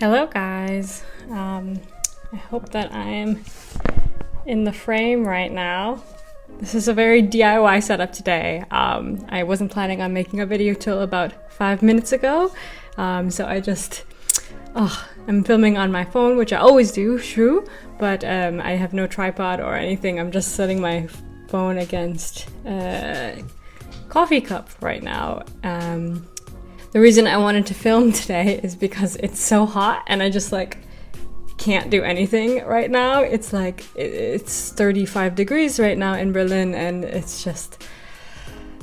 Hello guys, I hope that I'm in the frame right now. This is a very DIY setup today. I wasn't planning on making a video till about 5 minutes ago, so I'm filming on my phone, which I always do, true, but I have no tripod or anything. I'm just setting my phone against a coffee cup right now. The reason I wanted to film today is because it's so hot and I just can't do anything right now. It's it's 35 degrees right now in Berlin, and it's just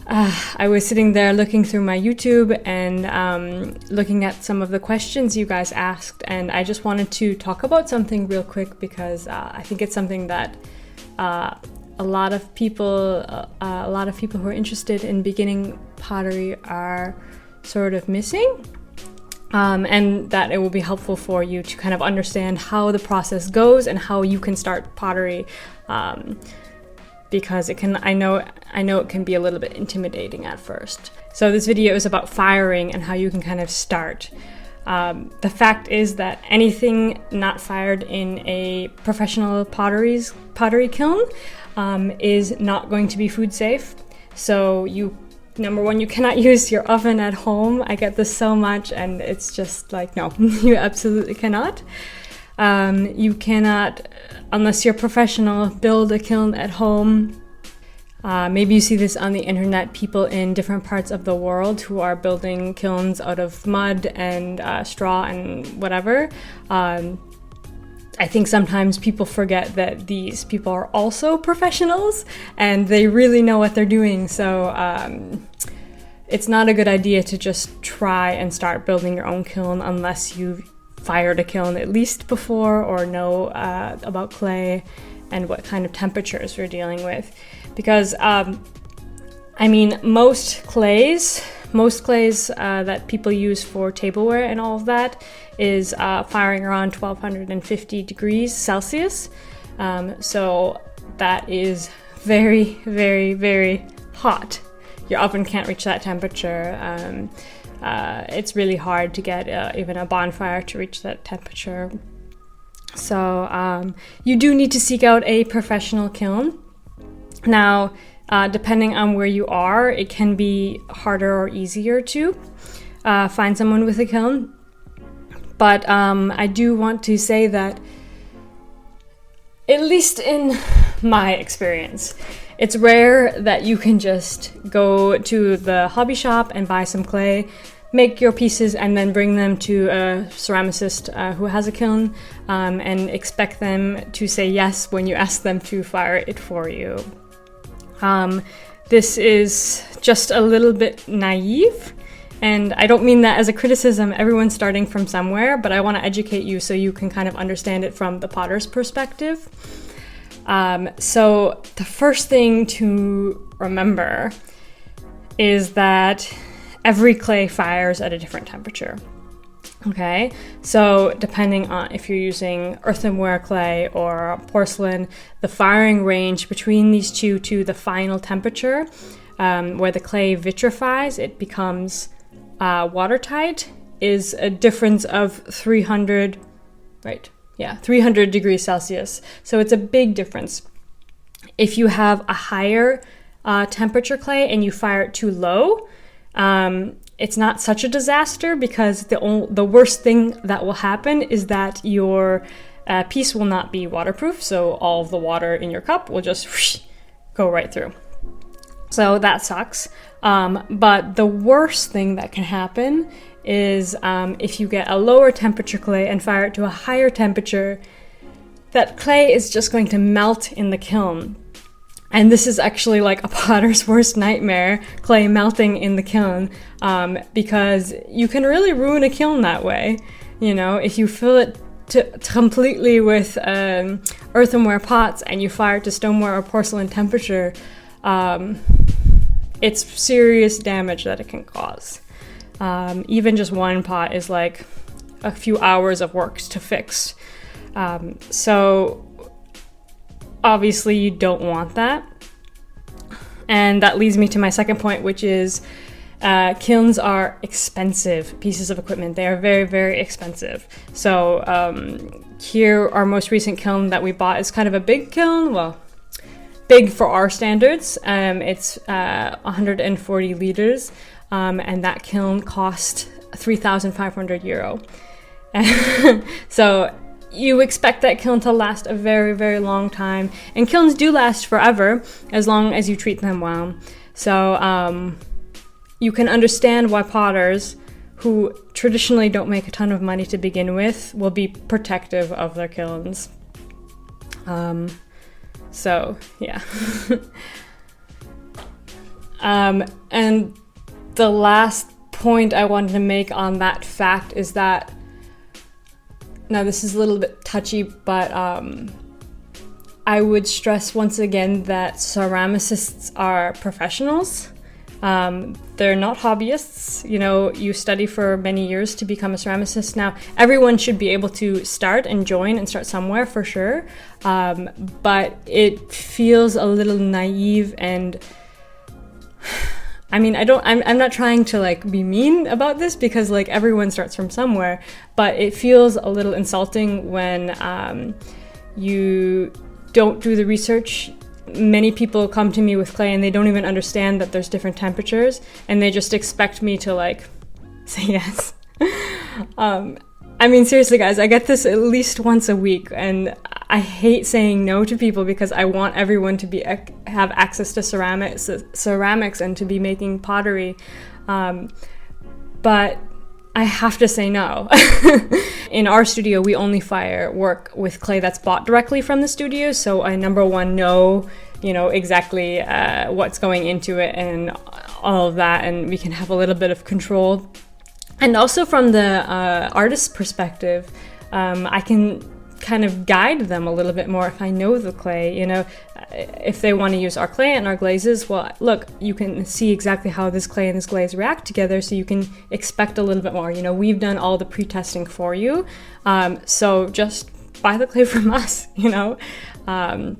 I was sitting there looking through my YouTube and looking at some of the questions you guys asked, and I just wanted to talk about something real quick because I think it's something that a lot of people who are interested in beginning pottery are sort of missing, and that it will be helpful for you to kind of understand how the process goes and how you can start pottery, because I know it can be a little bit intimidating at first. So this video is about firing and how you can kind of start. The fact is that anything not fired in a professional pottery kiln is not going to be food safe. So number one, you cannot use your oven at home. I get this so much, and it's just no, you absolutely cannot. You cannot, unless you're professional, build a kiln at home. Maybe you see this on the internet, people in different parts of the world who are building kilns out of mud and straw and whatever. I think sometimes people forget that these people are also professionals and they really know what they're doing. So it's not a good idea to just try and start building your own kiln unless you've fired a kiln at least before or know about clay and what kind of temperatures you're dealing with. Because most clays that people use for tableware and all of that is firing around 1250 degrees Celsius. So that is very, very, very hot. Your oven can't reach that temperature. It's really hard to get even a bonfire to reach that temperature. So you do need to seek out a professional kiln. Now, depending on where you are, it can be harder or easier to find someone with a kiln. But I do want to say that, at least in my experience, it's rare that you can just go to the hobby shop and buy some clay, make your pieces, and then bring them to a ceramicist who has a kiln and expect them to say yes when you ask them to fire it for you. This is just a little bit naive, and I don't mean that as a criticism. Everyone's starting from somewhere, but I want to educate you so you can kind of understand it from the potter's perspective. So the first thing to remember is that every clay fires at a different temperature. Okay, so depending on if you're using earthenware clay or porcelain, the firing range between these two to the final temperature, where the clay vitrifies, it becomes watertight, is a difference of 300 degrees Celsius. So it's a big difference. If you have a higher temperature clay and you fire it too low, it's not such a disaster, because the worst thing that will happen is that your piece will not be waterproof, so all of the water in your cup will just go right through. So that sucks. But the worst thing that can happen is if you get a lower temperature clay and fire it to a higher temperature, that clay is just going to melt in the kiln. And this is actually like a potter's worst nightmare, clay melting in the kiln, because you can really ruin a kiln that way. You know, if you fill it completely with earthenware pots and you fire it to stoneware or porcelain temperature, it's serious damage that it can cause. Even just one pot is like a few hours of work to fix. So obviously you don't want that. And that leads me to my second point, which is Kilns are expensive pieces of equipment. They are very, very expensive. So here, our most recent kiln that we bought is kind of a big kiln. Well, big for our standards. It's 140 liters, and that kiln cost €3,500. So you expect that kiln to last a very, very long time. And kilns do last forever as long as you treat them well. So you can understand why potters who traditionally don't make a ton of money to begin with will be protective of their kilns. So yeah. And the last point I wanted to make on that fact is that, now this is a little bit touchy, but I would stress once again that ceramicists are professionals. They're not hobbyists. You know, you study for many years to become a ceramicist. Now, everyone should be able to start and join and start somewhere for sure. But it feels a little naive, and I mean, I'm not trying to like be mean about this, because like everyone starts from somewhere, but it feels a little insulting when you don't do the research. Many people come to me with clay and they don't even understand that there's different temperatures, and they just expect me to like say yes. I mean, seriously guys, I get this at least once a week, and I hate saying no to people because I want everyone to have access to ceramics and to be making pottery. But I have to say no. In our studio, we only work with clay that's bought directly from the studio. So I, number one, know exactly what's going into it and all of that, and we can have a little bit of control. And also from the artist's perspective, I can kind of guide them a little bit more if I know the clay. If they want to use our clay and our glazes, well, look, you can see exactly how this clay and this glaze react together, so you can expect a little bit more. We've done all the pre-testing for you, so just buy the clay from us. I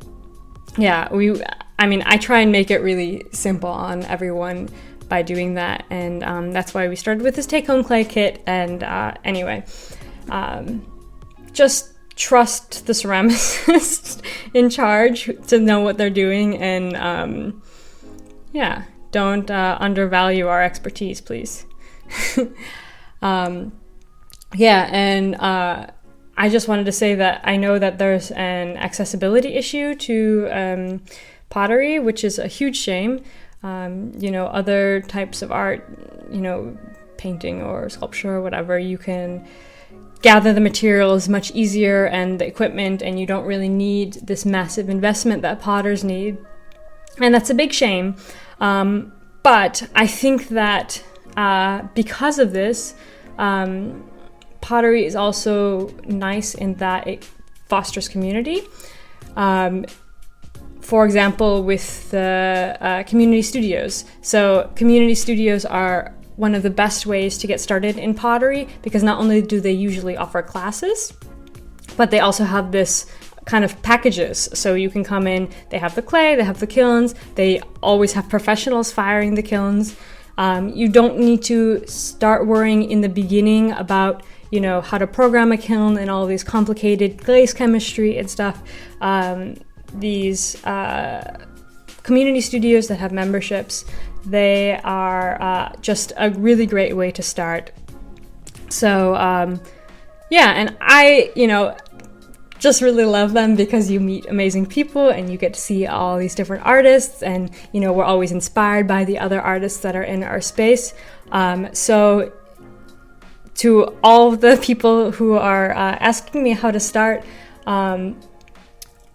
try and make it really simple on everyone by doing that, and that's why we started with this take-home clay kit. And anyway, just trust the ceramicist in charge to know what they're doing, and don't undervalue our expertise, please. I just wanted to say that I know that there's an accessibility issue to pottery, which is a huge shame. Other types of art, painting or sculpture or whatever, you can gather the materials much easier and the equipment, and you don't really need this massive investment that potters need. And that's a big shame. But I think that because of this, pottery is also nice in that it fosters community. For example, with the community studios. So community studios are one of the best ways to get started in pottery, because not only do they usually offer classes, but they also have this kind of packages. So you can come in, they have the clay, they have the kilns, they always have professionals firing the kilns. You don't need to start worrying in the beginning about how to program a kiln and all these complicated glaze chemistry and stuff. These community studios that have memberships, they are just a really great way to start. So and I just really love them, because you meet amazing people and you get to see all these different artists, and we're always inspired by the other artists that are in our space. So to all of the people who are asking me how to start,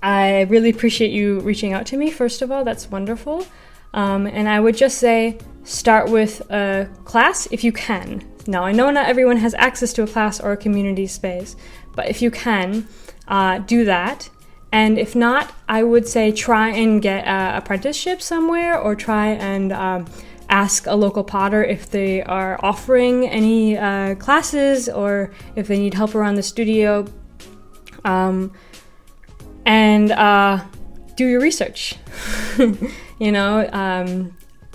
I really appreciate you reaching out to me, first of all. That's wonderful. And I would just say, start with a class if you can. Now, I know not everyone has access to a class or a community space, but if you can, do that. And if not, I would say try and get an apprenticeship somewhere, or try and ask a local potter if they are offering any classes, or if they need help around the studio. And do your research.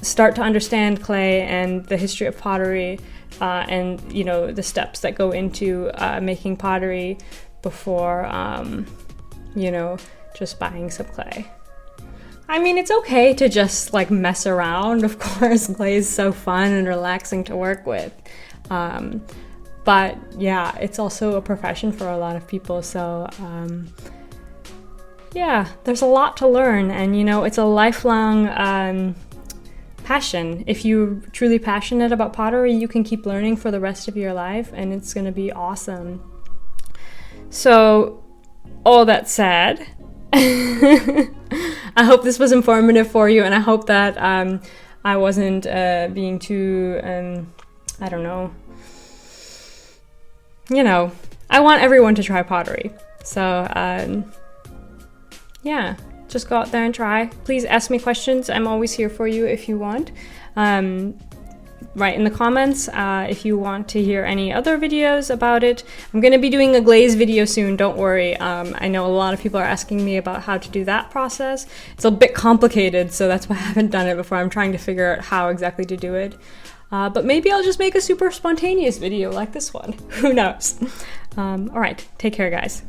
start to understand clay and the history of pottery, and you know, the steps that go into making pottery before you know, just buying some clay. I mean, it's okay to just like mess around. Of course, clay is so fun and relaxing to work with. But yeah, it's also a profession for a lot of people. So yeah, there's a lot to learn, and you know, it's a lifelong passion. If you're truly passionate about pottery, you can keep learning for the rest of your life, and it's gonna be awesome. So, all that said, I hope this was informative for you, and I hope that I wasn't being too, I don't know. You know, I want everyone to try pottery. So, yeah, just go out there and try. Please ask me questions. I'm always here for you if you want. Write in the comments if you want to hear any other videos about it. I'm going to be doing a glaze video soon, don't worry. I know a lot of people are asking me about how to do that process. It's a bit complicated, so that's why I haven't done it before. I'm trying to figure out how exactly to do it. But maybe I'll just make a super spontaneous video like this one. Who knows? Alright, take care guys.